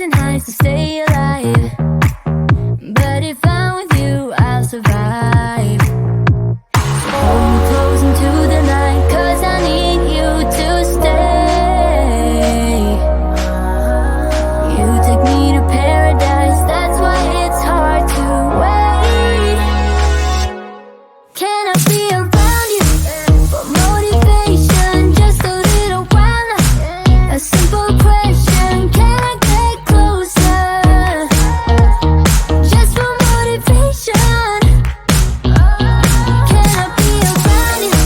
lows and highs to stay alive. But if I'm with you, I'll survive. So hold me close into the night, 'cause I need you to stay. You take me to paradise, that's why it's hard to wait. Can I be around you for motivation? Just a little while. A simple question, can I get closer? Just for motivation. Can I be around you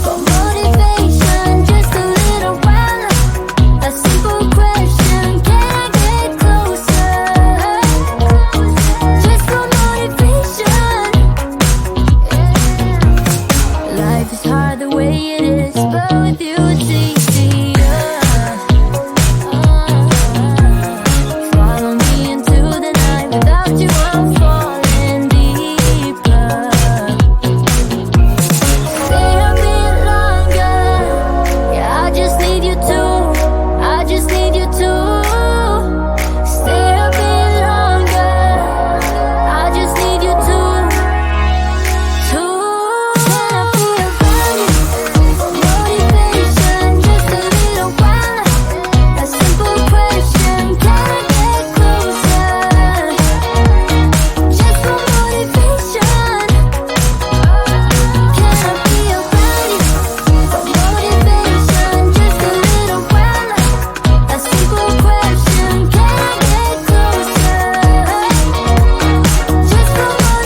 for motivation? Just a little while. A simple question, can I get closer? Just for motivation. Life is hard the way it is, but with you it's easier. Follow me into the night, without you I'm falling deeper. Stay a bit longer, yeah, I just need you to. I just need you to. Stay a bit longer, I just need you to. Can I be around you for motivation? Just a little while. A simple question, can I get closer? Just for motivation. Can I be around you for motivation? Just a little while. A simple question, can I get closer? Just for motivation.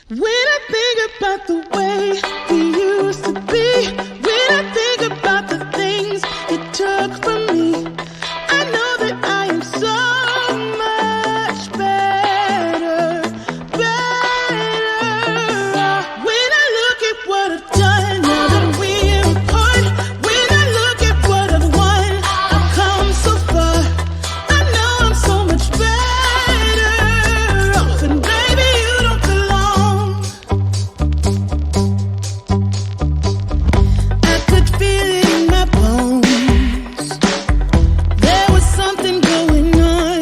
When I think about the way we used to be, when I think about the things you took from me, I know that I am so much better, better. When I look at what I've done, now that we're apart, when I look at what I've won, I've come so far. I know I'm so much better off, and baby, you don't belong. I could feel it in my bones. There was something going on,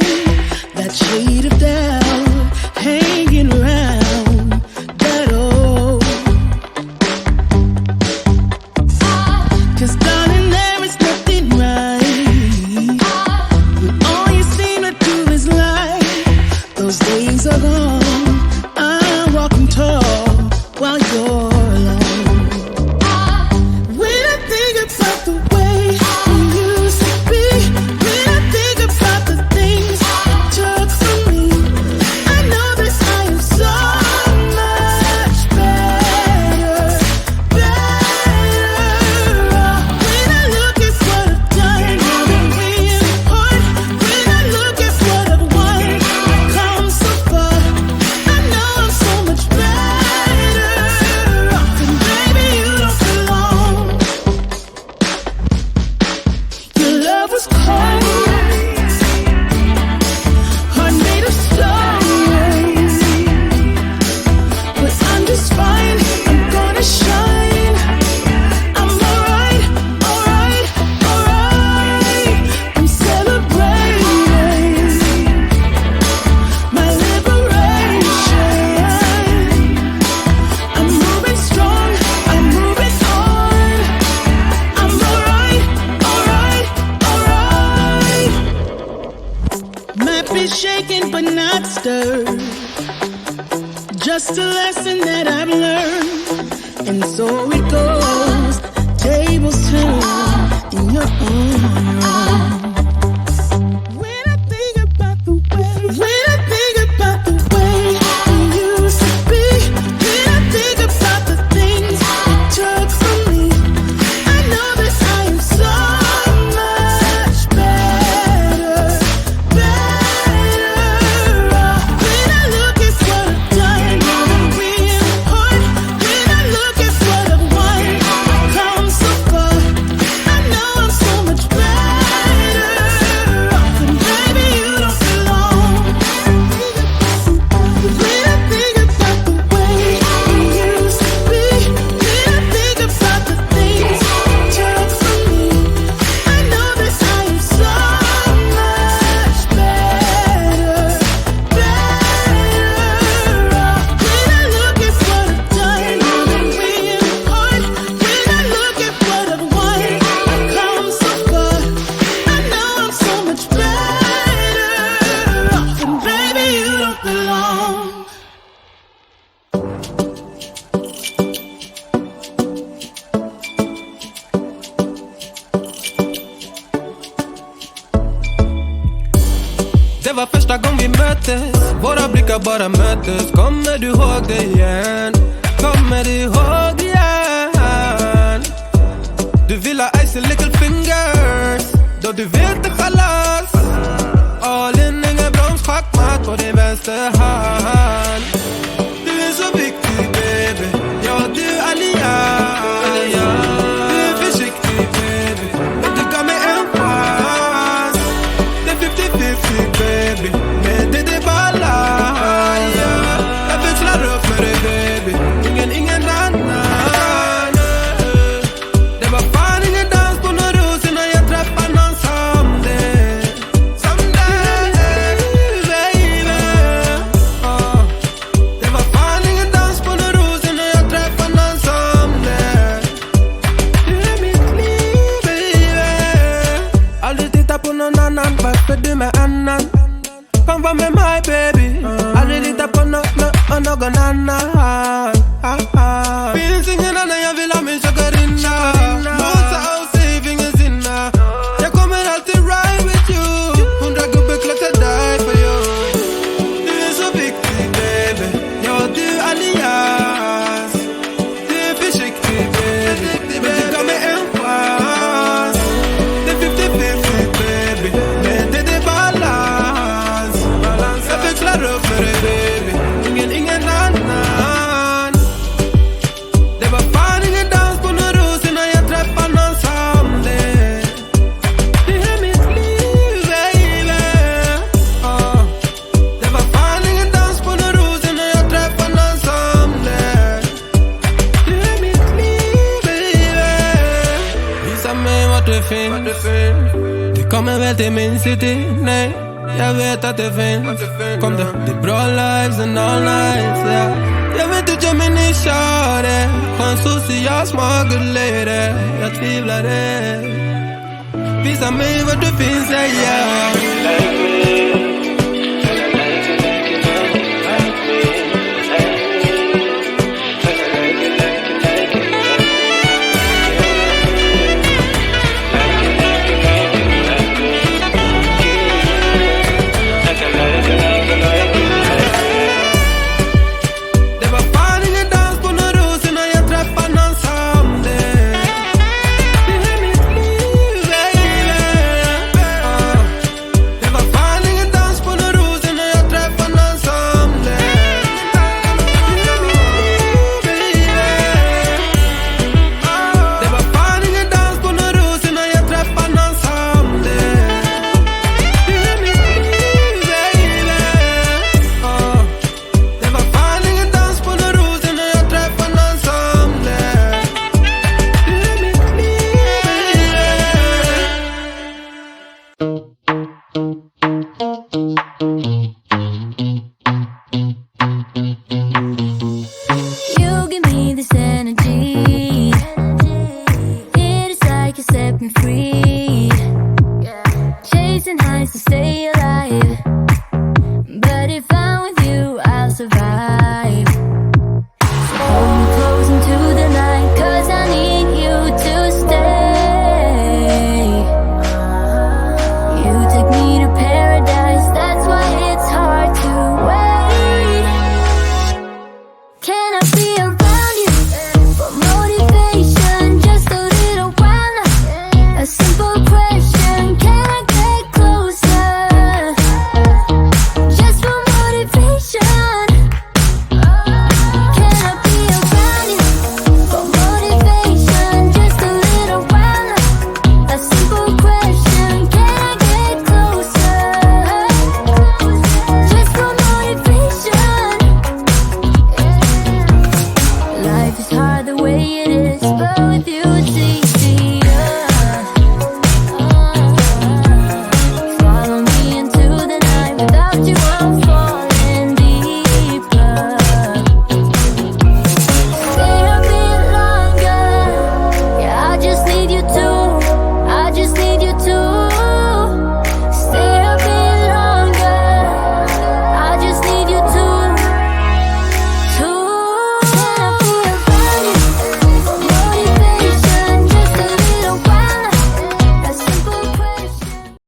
that shade of doubt hanging around that old. 'Cause darling, there is nothing right when all you seem to do is lie. Those days are gone. I'm walking tall while you're alone. When I think about the way we used to be, when I think about the things you took from me, I know that I am so much better, better. When I look at what I've done, now that we're apart, when I look at what I've won, I've come so far. I know I'm so much better off, and baby, you don't belong. Your love was cold, heart made of stone, but I'm just fine. I'm gonna shine. I'm alright, alright, alright. I'm celebrating my liberation. I'm moving strong, I'm moving on. I'm alright, alright, alright. Might be shaken but not stirred. just a lesson that I've learned. And so it goes, tables turn, and you're on your own. When I think about the way you used to be, when I think about the things you took from me, I know that I am so much better off. When I look at what I've done, all the real heart. When I look at what I've won, I've come so far. I know I'm so much better off, and baby, you don't belong. When I think about the way you used to be, when I think about the things you took from me, I know that I am so much better off. When I look at what I've done, all the real heart. When I look at what I've won, I've come so far. I know I'm so much better off, and baby, you don't belong. Det var första gången vi möttes, våra blickar bara möttes. Kommer du ihåg det igen? Kommer du ihåg igen? Du vill ha ice and little fingers, då du vet det chalas. All in, ingen broms, schackmatt på din vänster hand. Du är så viktig baby, ja du är allians. Du är försiktig baby, men du gav mig en chans. Det är 50-50 baby, men det är balans. Jag växlar upp med dig baby, ingen annan. Det var fan ingen dans på någon ros innan jag träffade någon som dig. Baby. Det var fan ingen dans på någon ros innan jag träffade någon som dig. Du är mitt liv baby. Aldrig titta på någon annan, varför du med annan? Kom var med mig baby, aldrig lita på någon annan. Finns ingen annan, jag vill ha min chakarinna. Mosa och save, ingen sinna. Jag kommer alltid ride with you. 100 gubbar klart jag die for you. Du är så viktig baby, ja du är allians. Du är försiktig baby, men du gav mig en chans. Det är 50-50 baby, men det är balans. Jag växlar upp för dig baby, ingen annan. Det var fan ingen dans på någon ros innan jag träffade någon som dig. Du är mitt liv baby. Det var fan ingen dans på någon ros innan jag träffade någon som dig. Du är mitt liv baby. Visa mig vart du finns. Du kommer väl till min city? Nej, jag vet att det finns. Kom då, det är bra lives and all nights, yeah. Jag vet du gör mig nykär. Har en social smart good lady, jag tvivlar det. Visa mig var du finns, yeah. Det var fan ingen dans på någon ros innan jag träffade någon som dig. Du är mitt liv baby. Det var fan ingen dans på någon ros innan jag träffade någon som dig. Du är mitt liv baby. Det var fan ingen dans på någon ros innan jag träffade någon som dig. Du är mitt liv baby. Det var fan ingen dans på någon ros innan jag träffade någon som dig. Du är mitt liv You give me this energy. It is like you set me free. Chasing highs to stay alive. But if I'm with you, I'll survive.